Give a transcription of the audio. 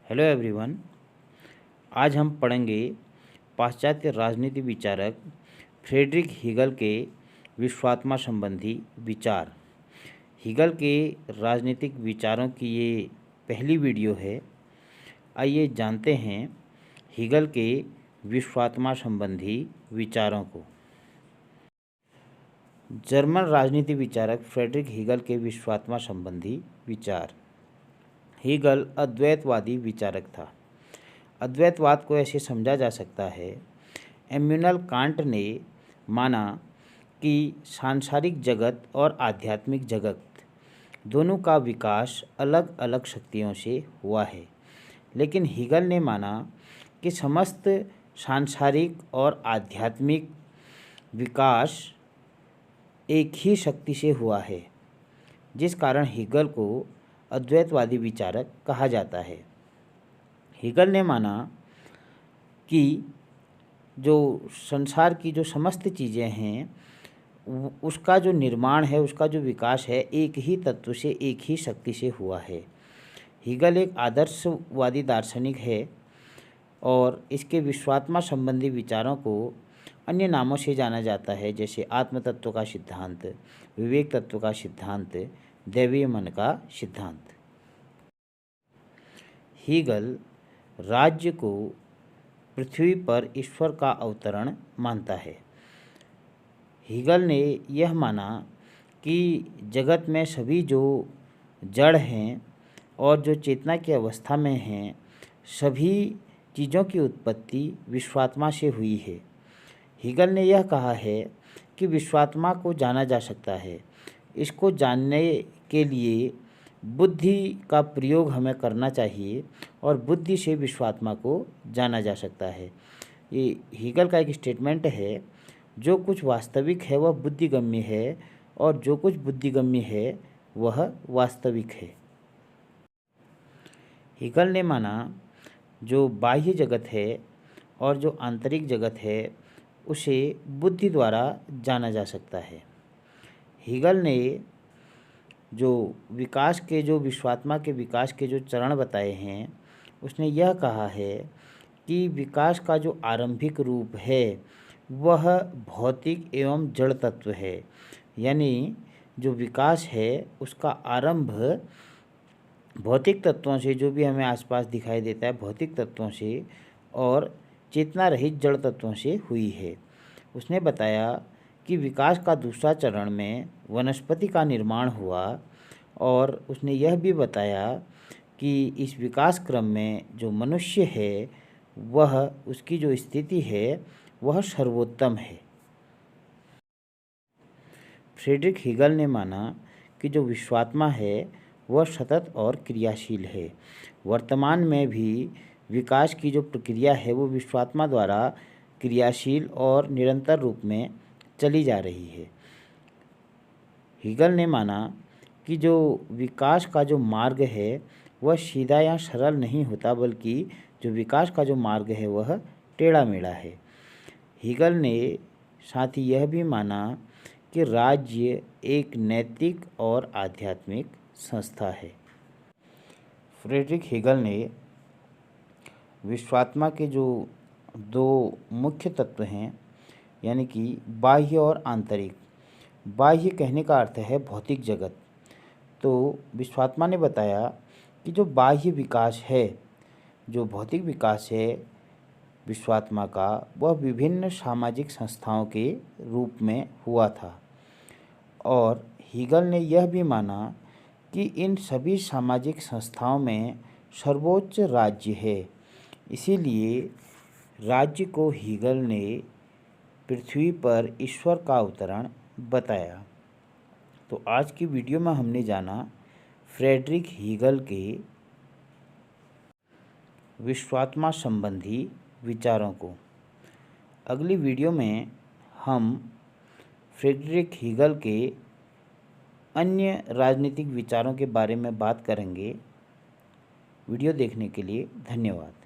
Hello everyone. आज हम पढ़ेंगे पाश्चात्य राजनीति विचारक फ्रेडरिक हीगल के विश्वात्मा संबंधी विचार। हीगल के राजनीतिक विचारों की ये पहली वीडियो है। आइए जानते हैं हीगल के विश्वात्मा संबंधी विचारों को। जर्मन राजनीति विचारक फ्रेडरिक हीगल के विश्वात्मा संबंधी विचार। हीगल अद्वैतवादी विचारक था। अद्वैतवाद को ऐसे समझा जा सकता है, इमैनुएल कांट ने माना कि सांसारिक जगत और आध्यात्मिक जगत दोनों का विकास अलग अलग शक्तियों से हुआ है, लेकिन हीगल ने माना कि समस्त सांसारिक और आध्यात्मिक विकास एक ही शक्ति से हुआ है, जिस कारण हीगल को अद्वैतवादी विचारक कहा जाता है। हीगल ने माना कि जो संसार की जो समस्त चीज़ें हैं उसका जो निर्माण है, उसका जो विकास है, एक ही तत्व से, एक ही शक्ति से हुआ है। हीगल एक आदर्शवादी दार्शनिक है और इसके विश्वात्मा संबंधी विचारों को अन्य नामों से जाना जाता है, जैसे आत्म तत्व का सिद्धांत, विवेक तत्व का सिद्धांत, दैवीय मन का सिद्धांत। हीगल राज्य को पृथ्वी पर ईश्वर का अवतरण मानता है। हीगल ने यह माना कि जगत में सभी जो जड़ हैं और जो चेतना की अवस्था में हैं, सभी चीज़ों की उत्पत्ति विश्वात्मा से हुई है। हीगल ने यह कहा है कि विश्वात्मा को जाना जा सकता है। इसको जानने के लिए बुद्धि का प्रयोग हमें करना चाहिए और बुद्धि से विश्वात्मा को जाना जा सकता है। ये हीगल का एक स्टेटमेंट है, जो कुछ वास्तविक है वह बुद्धिगम्य है और जो कुछ बुद्धिगम्य है वह वास्तविक है। हीगल ने माना जो बाह्य जगत है और जो आंतरिक जगत है उसे बुद्धि द्वारा जाना जा सकता है। हीगल ने जो विकास के, जो विश्वात्मा के विकास के जो चरण बताए हैं, उसने यह कहा है कि विकास का जो आरंभिक रूप है वह भौतिक एवं जड़ तत्व है। यानी जो विकास है उसका आरंभ भौतिक तत्वों से, जो भी हमें आसपास दिखाई देता है भौतिक तत्वों से, और चेतना रहित जड़ तत्वों से हुई है। उसने बताया कि विकास का दूसरा चरण में वनस्पति का निर्माण हुआ और उसने यह भी बताया कि इस विकास क्रम में जो मनुष्य है वह, उसकी जो स्थिति है वह सर्वोत्तम है। फ्रेडरिक हीगल ने माना कि जो विश्वात्मा है वह सतत और क्रियाशील है। वर्तमान में भी विकास की जो प्रक्रिया है वो विश्वात्मा द्वारा क्रियाशील और निरंतर रूप में चली जा रही है। हीगल ने माना कि जो विकास का जो मार्ग है वह सीधा या सरल नहीं होता, बल्कि जो विकास का जो मार्ग है वह टेढ़ा मेढ़ा है। हीगल ने साथ ही यह भी माना कि राज्य एक नैतिक और आध्यात्मिक संस्था है। फ्रेडरिक हीगल ने विश्वात्मा के जो दो मुख्य तत्व हैं, यानी कि बाह्य और आंतरिक। बाह्य कहने का अर्थ है भौतिक जगत। तो विश्वात्मा ने बताया कि जो बाह्य विकास है, जो भौतिक विकास है विश्वात्मा का, वह विभिन्न सामाजिक संस्थाओं के रूप में हुआ था। और हीगल ने यह भी माना कि इन सभी सामाजिक संस्थाओं में सर्वोच्च राज्य है। इसीलिए राज्य को हीगल ने पृथ्वी पर ईश्वर का अवतरण बताया। तो आज की वीडियो में हमने जाना फ्रेडरिक हीगल के विश्वात्मा संबंधी विचारों को। अगली वीडियो में हम फ्रेडरिक हीगल के अन्य राजनीतिक विचारों के बारे में बात करेंगे। वीडियो देखने के लिए धन्यवाद।